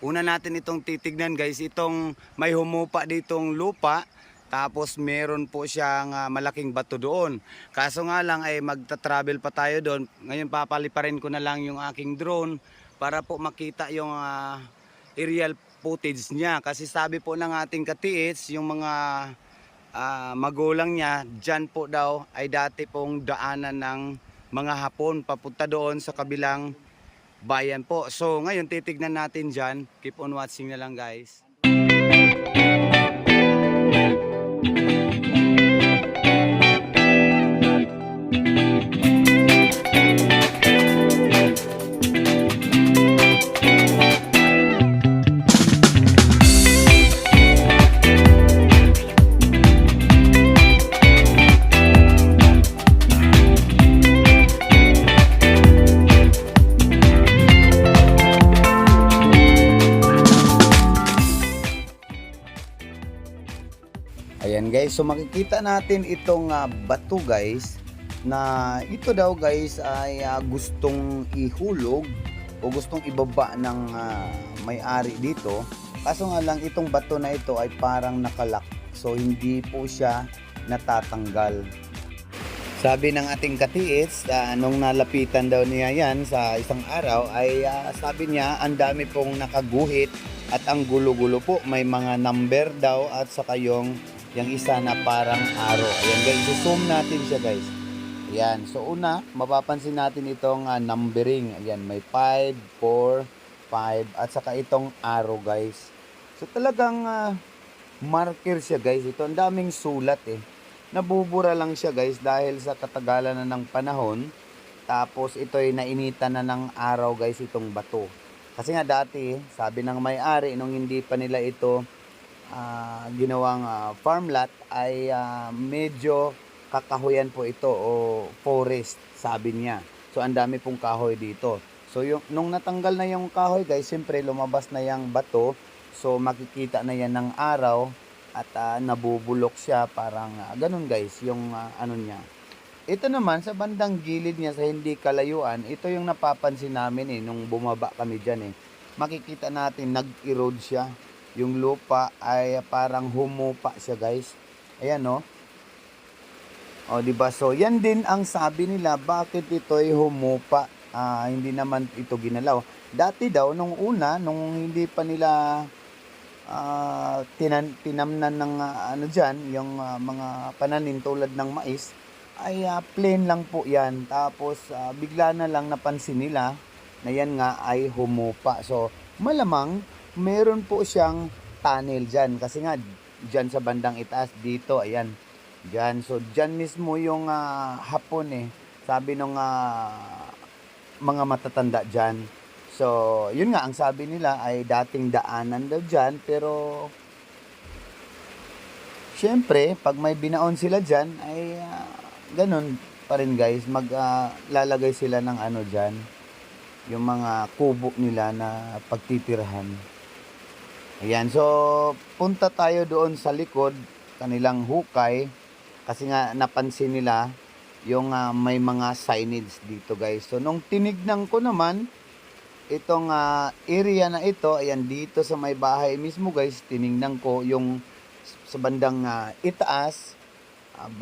Una natin itong titignan guys, itong may humupa ditong lupa. Tapos meron po siyang malaking bato doon. Kaso nga lang ay magta-travel pa tayo doon. Ngayon papaliparin ko na lang yung aking drone para po makita yung aerial footage niya. Kasi sabi po ng ating katiits, yung mga magulang niya, dyan po daw ay dati pong daanan ng mga Hapon papunta doon sa kabilang bayan po. So ngayon titignan natin dyan. Keep on watching na lang guys. Ayan guys, so makikita natin itong bato guys, na ito daw guys ay gustong ihulog o gustong ibaba ng may-ari dito. Kaso nga lang itong bato na ito ay parang nakalak, so hindi po siya natatanggal. Sabi ng ating katiits, nung nalapitan daw niya yan sa isang araw ay sabi niya ang dami pong nakaguhit at ang gulo-gulo po, may mga number daw at saka yung isa na parang arrow. Ayan guys, zoom natin siya guys. Ayan, so una, mapapansin natin itong numbering. Ayan, may 5, 4, 5 at saka itong arrow guys. So talagang marker siya guys. Ito, ang daming sulat eh. Nabubura lang siya guys dahil sa katagalan na ng panahon. Tapos ito ay nainitan na ng araw guys itong bato. Kasi nga dati, sabi ng may-ari nung hindi pa nila ito ginawang farm lot ay medyo kakahuyan po ito o forest sabi niya. So ang dami pong kahoy dito. So nung natanggal na yung kahoy guys, siyempre lumabas na yung bato. So makikita na yan ng araw at nabubulok siya parang ganun guys yung ano niya. Ito naman sa bandang gilid niya sa hindi kalayuan, ito yung napapansin namin nung bumaba kami dyan Makikita natin nag-erode siya. Yung lupa ay parang humupa siya guys. Ayan no. O diba? So yan din ang sabi nila bakit ito ay humupa. Hindi naman ito ginalaw. Dati daw nung una, nung hindi pa nila tinamnan ng ano dyan, yung mga pananim tulad ng mais, ay plain lang po yan. Tapos bigla na lang napansin nila na yan nga ay humupa. So malamang meron po siyang tunnel dyan. Kasi nga, dyan sa bandang itaas, dito, ayan. Dyan. So, dyan mismo yung Hapon Sabi nung mga matatanda dyan. So, yun nga, ang sabi nila ay dating daanan daw dyan. Pero, syempre, pag may binaon sila dyan, ay ganun pa rin guys. Maglalagay sila ng ano dyan. Yung mga kubo nila na pagtitirahan. Ayan, so punta tayo doon sa likod, kanilang hukay. Kasi nga napansin nila yung may mga signage dito guys. So nung tinignan ko naman, itong area na ito, ayan dito sa may bahay mismo guys, tinignan ko yung sa bandang itaas,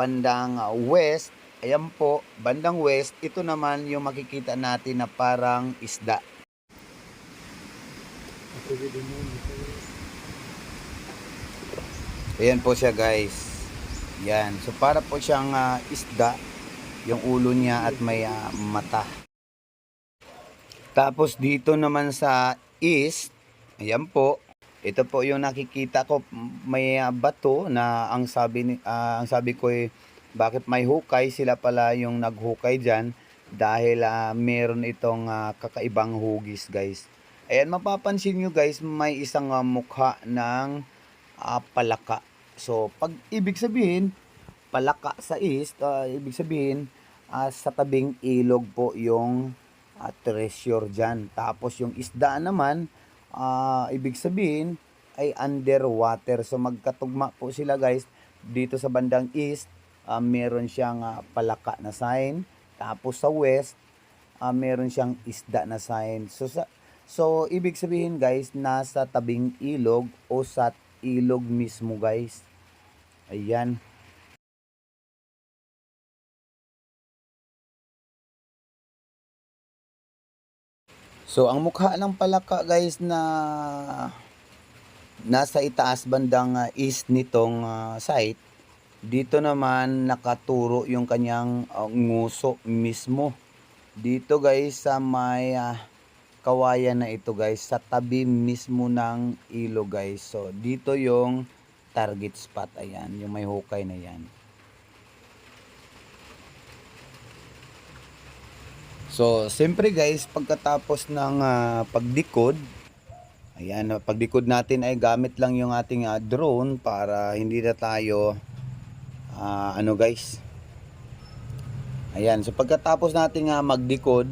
bandang west. Ayan po, bandang west, ito naman yung makikita natin na parang isda. Ayan po siya guys. Yan. So para po siyang isda, yung ulo niya at may mata. Tapos dito naman sa east, ayan po. Ito po yung nakikita ko, may bato na ang sabi ko bakit may hukay, sila pala yung naghukay dyan dahil meron itong kakaibang hugis guys. Ayan, mapapansin nyo guys, may isang mukha ng palaka. So pag ibig sabihin palaka sa east, ibig sabihin sa tabing ilog po yung treasure dyan. Tapos yung isda naman, ibig sabihin ay underwater. So magkatugma po sila guys. Dito sa bandang east, meron siyang palaka na sign. Tapos sa west, meron siyang isda na sign. So So, ibig sabihin guys, nasa tabing ilog o sa ilog mismo guys. Ayan. So, ang mukha ng palaka guys na nasa itaas bandang east nitong site, dito naman nakaturo yung kanyang nguso mismo. Dito guys sa may kawayan na ito guys, sa tabi mismo ng ilog guys. So, dito yung target spot. Ayan, yung may hukay na yan. So, siyempre guys, pagkatapos ng pagdikod, ayan, pagdikod natin ay gamit lang yung ating drone para hindi na tayo, ano guys. Ayan, so pagkatapos natin magdikod,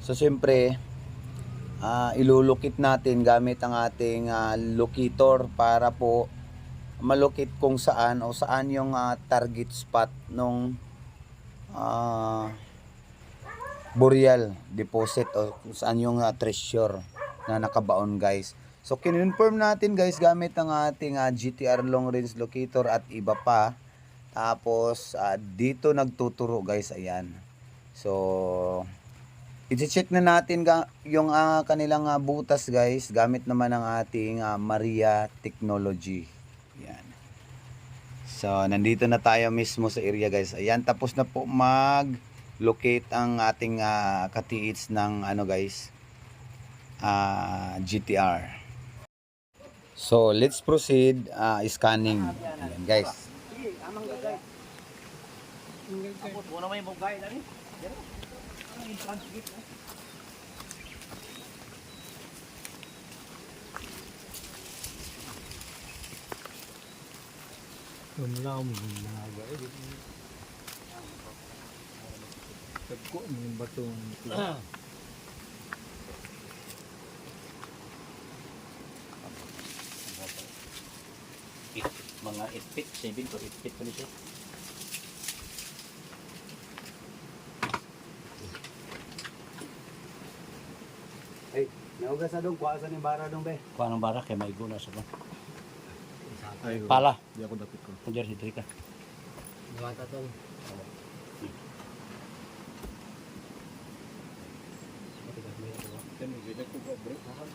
so siyempre, ilulukit natin gamit ang ating locator para po malukit kung saan o saan yung target spot nung burial deposit o kung saan yung treasure na nakabaon guys. So kinonfirm natin guys gamit ang ating GTR long range locator at iba pa. Tapos dito nagtuturo guys, ayan. So i-check na natin yung kanilang butas guys gamit naman ang ating Maria technology. Ayan. So nandito na tayo mismo sa area guys. Ayan, tapos na po locate ang ating katiits ng ano guys, GTR. So let's proceed scanning. Ayan guys. Wala mo mga tagko ng batong mga 8 feet, 7 to 8 feet pa siya. Ay, naugas na dong, kuha sa ni bara dong be. Kuha ng bara kay may guna sa ko. ay Pala. di ako dapit ko. Kunjar si Trika. Nawata tong. Kani gid ko ba break ha?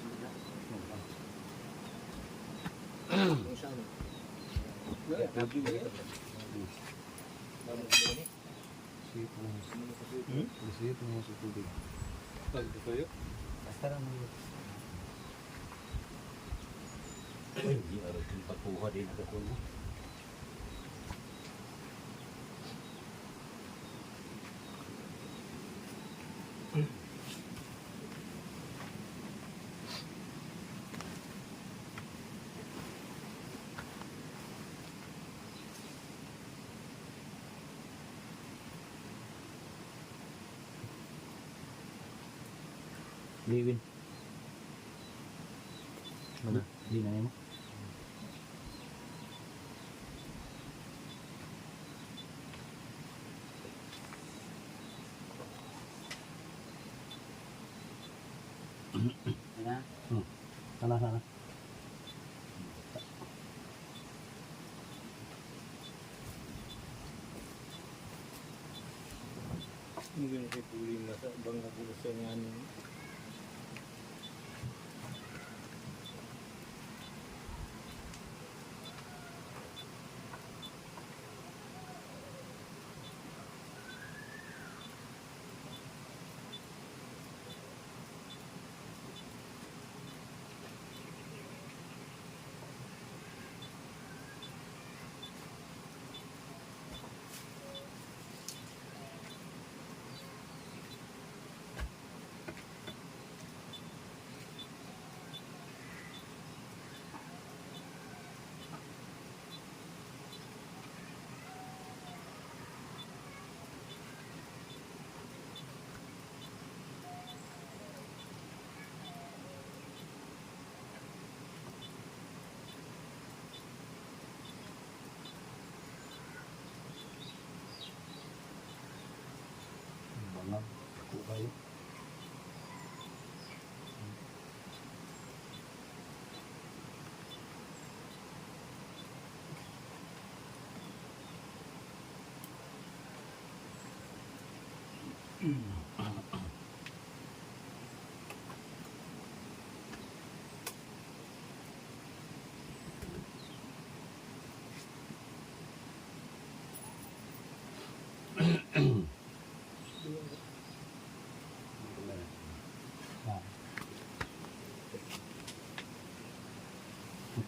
Hindi araw yung pagkuha din ako ko. Liwin. Mana? Di na mo. Ano? Sana sana. Hindi mo kay puli na sa bangga ko sa ngani. Bangag ko kayo.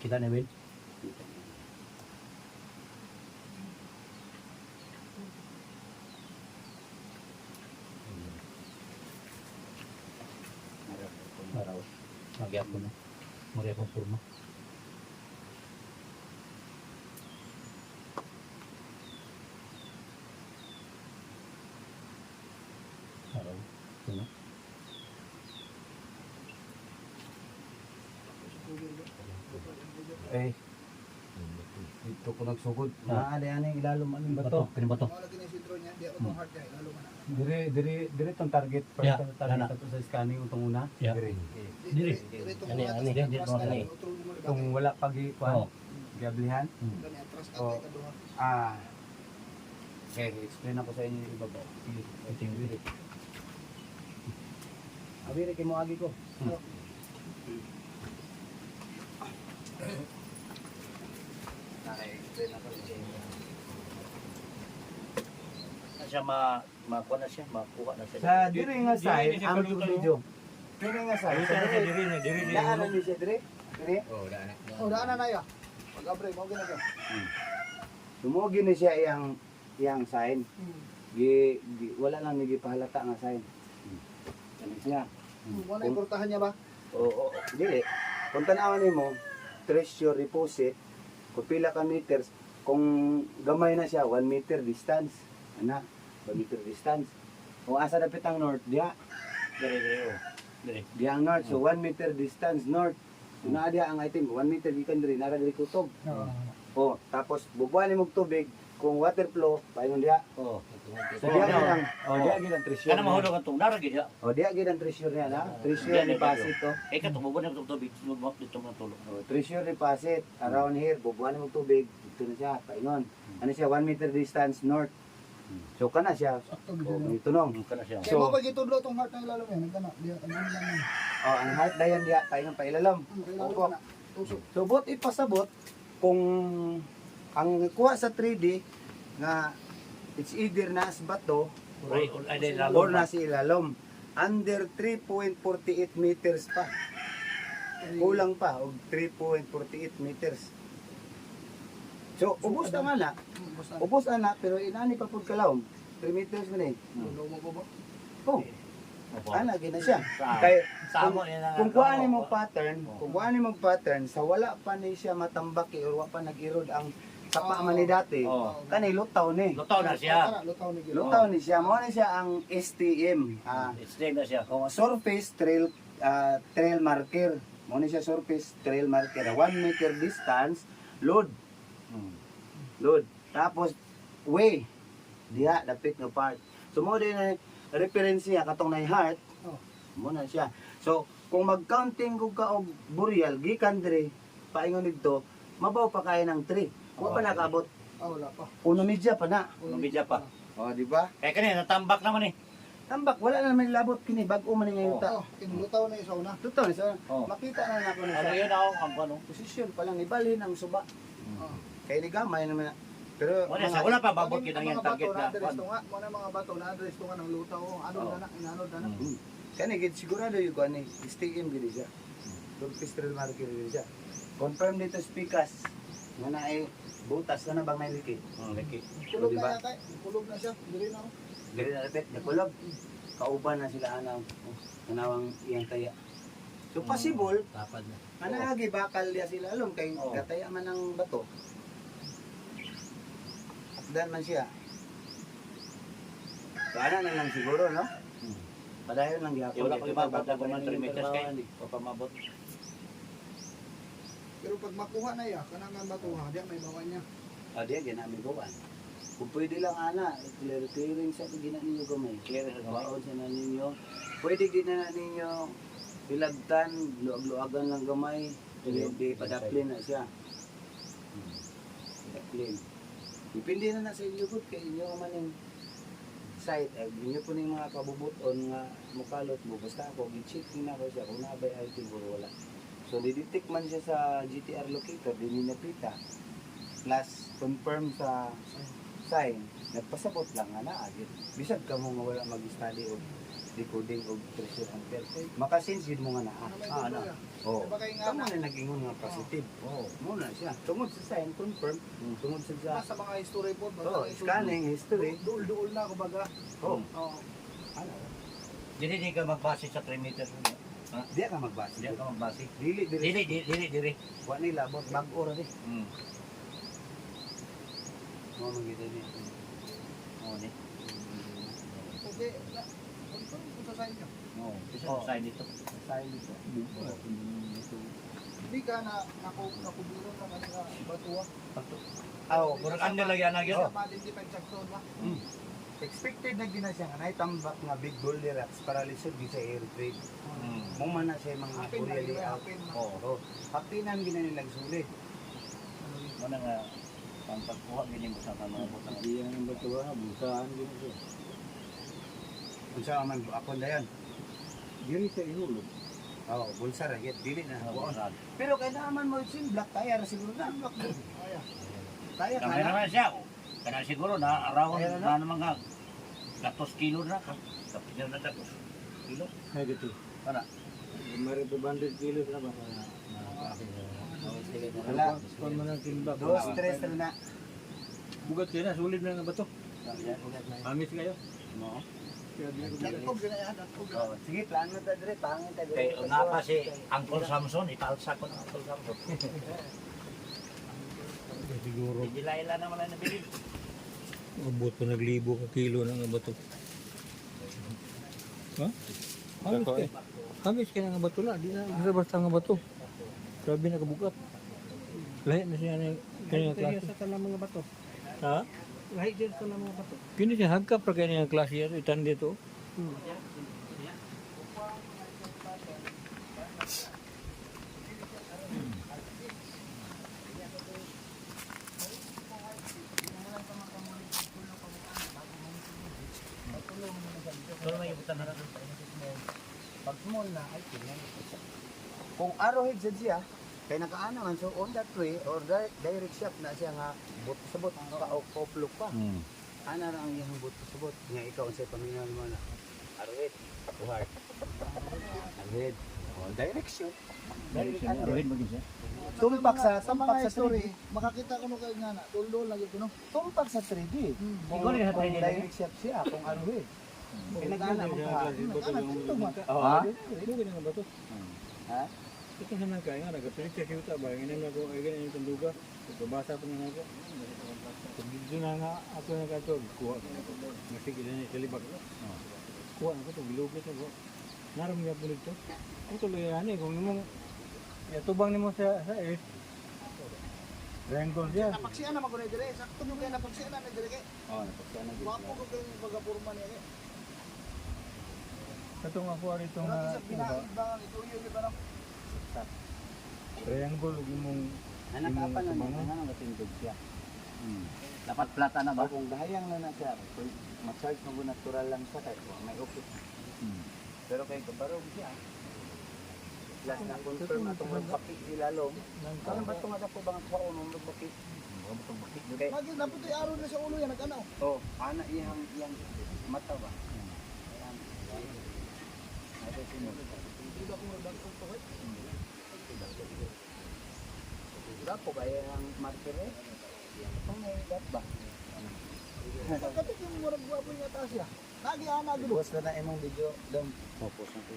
Kita na, Ben. Araw. Magyapon na. Muli akong purma. Araw. Ito na. Eh, dito ko nagsugod. Ah. Naali ani ilalom ano ba to? Kini ba to? Wala gini sentro niya, di ako tong hard niya, lalo man. Dire tong target first Yeah, target ana. to sa scanning utong una. Yeah. Dire. Dili. Ani, ani, dili, ani. Kung wala pagi Oo. kuan gablihan. Oh. Ah. Okay, explain ako sa inyo yung iba ba. Sige, Tingin. Abire kay mo agi ko. Explain ako sa inyo. Na siya makuha na siya, makuha na siya. Sa dire nga side, Dili, ang dili, video. Dire nga side. Sa dire. Daan ni siya dire. Dire. Oh, daan na ya. Pag-abre, mo gina siya. Sumugi na siya iyang sign. Wala lang nagipahalata nga sign. Ano siya? Mo na importahan niya ba? Oo, dili. Kung tanawan nimo, treasure deposit, kung pila ka meters, kung gamay na siya, 1 meter distance. Ana, 1 meter distance. Kung asa dapit ang north, diya. Dire. Dire. Diya ang north, so 1 meter distance north. So naa diya ang item, 1 meter gikan diri, nara diri kutob. Oh, tapos bubuan mo tubig, kung water flow, paingon diya. Oh. So diya gid ang, diya gid ang treasure. Kana mahulog ang tong nara gid ya. Diya gid ang treasure niya na. Treasure Diyan, deposit to. Eh kato mo na tong tubig, sumabot dito mo tulog. Treasure deposit around here, bubuan mo tubig, dito na siya, paingon. Ano siya, 1 meter distance north. So kana siya, may tunong. Kana siya. Kaya mo pag itudlo tong hard na ilalom yan, nagkana, di ano lang yan. Ang heart dayan diya, paingon pa ilalam. Ilalom Opo. na. Tusok. So bot ipasabot kung ang kuha sa 3D nga it's either nas bato Ay dai or nasa ilalom. Under 3.48 meters pa. Kulang pa og 3.48 meters. So ubos na nga na. Basta. Ubos na pero inani pa pud kalawom. 3 meters man eh. Tulo mo po ba? Oh, ana gina siya. Sa- Kay Sa amo ni na. kung kuha ni mo pattern, kung kuha ni mo pattern sa wala pa ni siya matambaki or wala pa nag-erode ang sapa man ni dati. Oh. Kani lutaw ni. Lutaw na siya. Lutaw ni Gilo. Lutaw ni siya. Mo ni siya ang STM. It's na siya. Surface trail marker. Mo ni siya surface trail marker. 1 meter distance load. Load. Tapos way. Diha dapit nga part. So mo din na reference niya katong na heart. Oh. Mo na siya. So kung mag-counting ko ka og burial gikan dire paingon didto, mabaw pa kaya ng 3. Wa pa nakabot. Ah, wala pa. Uno media pa na. Uno media pa. Oh, di ba? Eh kanina natambak naman eh. Tambak wala na naman labot kini bag-o man ni ngayon ta. Oh, kinulutaw na isa una. Totoo sa Oh. makita na nako na Ano sa yun ako ang ano? posisyon pa lang ibalhin ang suba. Oh. Kay ni gamay naman. Pero Wala pa babot Pag kita yung yung mga target bato na. na-address to nga, mo na mga bato na-address to nga ng lutaw. Ano Oh. na, inanod na. kani gid sigurado yung kuan ni STM gid siya. Surface trail marker gid siya. Confirm dito speakers nga na ay butas ka na bang nailiki. Laki. Kulog Di ba? na yata. Kulog na siya. Dili na. Dili na repet nakulog. Kauban na sila anaw. Anawang iyang kaya. So possible Tapad na. managi bakal dia sila alom kay Oo. gataya man ang bato. Akdan man siya. So ana na lang siguro no? Padayon lang gyapon. Wala pa ibabot na Bago kung man mga 3 meters trabaho kay. ni. O pamabot. Pero pag makuha na ya, kanang nga batuha, diya may bawan niya. Diya ginamit buwan. Kung pwede lang ana, clearing sa gina ninyo gamay. Clear sa gamay. Baon sa na ninyo. Pwede gina na ninyo bilagtan, luag-luagan lang gamay. Di padaplin na siya. Padaplin. Depende na sa inyo gud kay inyo man yung site, inyo po ning mga kabubuton nga mukalot mo, basta ako, gi-check na ko siya, kung nabay IT, puro wala. So, didetect man siya sa GTR locator, dininapita, plus confirm sa sign, nagpasabot lang nga naagit. Bisag ka mo nga wala mag-study o decoding o pressure ampere. Makasense yun mo nga naa. Ano may Ano? dito ya? Oo. Diba kay nga Tama na nag-ingon nga positive. Oo. Muna siya. Tungod sa sign, confirm. Tungod sa Mas sa mga history po, Oo, scanning, history. Duol na kumbaga. Oo. Oo. Ano? Di ka magbase sa perimeter. Di ka magbase. Di ka magbase. Dili, dili. Dili. Wa nila, bot bag-ora di. Hmm. Mo magita ni. Oo, ni. Okay. Confirm ko sa sign nyo. Oo. Isa sa side dito. Sign dito. Hindi ka na nakubiro na kanina batuwa. Oo, Kurang ano lang yan nagyan. Sa ma-identify sa zone ba? expected na gina siya nga naitambak nga big boulder rocks para lisod gyud sa air trade. Mo man na siya mga Hapin na Korea yun, layout. hapin na. Oo. Hapinan gina nilang sulit. Mana nga ang pagkuha ganyan mo sa mga butang. Hindi yan ang batuwa, busahan din siya. Unsa man ako dayon. Diri sa ihulog. Oo, bulsa ra gyud dili na. Oo, Buon. Pero kailangan mo sin black tire siguro na. Kaya. Kaya ka Kaya na. naman siya. Kana siguro na around Kaya na na. naman nga 100 kilo na. Tapos niya na 100 kilo. Ay, dito. Para. Mari 200 kilos na ba? Wala. Kung man ang timbak. Dos, tres na. Bugat kayo na, sulit na nga ba to? Amis kayo? No. Dakog na yan, dakog. Oh, sige, plano ta dire, pangin ta dire. Kay una pa si Uncle Samson, ipalsa ko ng Uncle Samson. Siguro. Hindi laila naman na nabili. Abot pa naglibo ka kilo na nga ba to? Ha? Hamis kayo. Hamis kayo nga ba to na? Di na basta nga ba to? Grabe na kabukat. Lahi na siya na kanya klase. Sa kanang mga bato. Ha? Lahi din sa mga bato. Kini siya hagkap ra kanya klase yan. Itan dito. Pero may ibutan na rin. Pag small na, ay tingnan. Kung arrowhead sad siya, kay nakaana man so on that way or direct shot na siya nga but sabot ka o koplok pa. Ana ra ang iyang but sabot nga ikaw unsay pamingal mo na. Arrowhead, buhard. Arrowhead. Oh, direct shot. Direct ano. Arwin mo din siya. Tumpak sa Sa tumpak mga sa history, 3D. makakita ko no kay nga na, tuldol lagi ko no. Tumpak sa 3D. Kung Ikaw rin sa 3D lang direct shot siya, kung arrowhead. Kay nagana mo ka. Oh, Ha? Ito ganyan nga ba to? Ha? Ito sa nang kaya nga, nagapilit siya kita ba? Ganyan na ako, ay ganyan yung tanduga. Pagkabasa pa nga ako. Pag dito na nga ako nagkatog, kuha ko na ito. Masig ilan yung salibag. Kuha na ko ito, bilugit ako. Naram nga po dito. Ang tuloy yan eh, kung naman, tubang ni mo sa earth. Triangle siya. Napaksiyan naman ko na dire. Sakto nyo kayo napaksiyan na dire kay. Oh, napaksa na Wapo ko kayo pagkapurma niya kay. Katong ako rito Pero nga, sa binaibang ito yun di ba no? triangle, yung mong Anak apa na niya, ano natindog siya. Dapat plata na ba? Kung dahayang na na siya, mag-charge mo natural lang siya kahit may okay. Pero kay kabarog siya. Plus na confirm na itong magpakit sila lom. Ano ba ito nga po bang kao nung magpakit? Okay. Lagi naputoy araw na sa ulo yan naganaw. Oh, ana iyang mata ba? Hindi ba ko nagdagkog to kay. Wala po kaya ang marker eh. Kung may dat ba? Pagkatik yung murag guwapo yung atas ya. Lagi ana gulo. Post na na imong video. Dong. Post na po.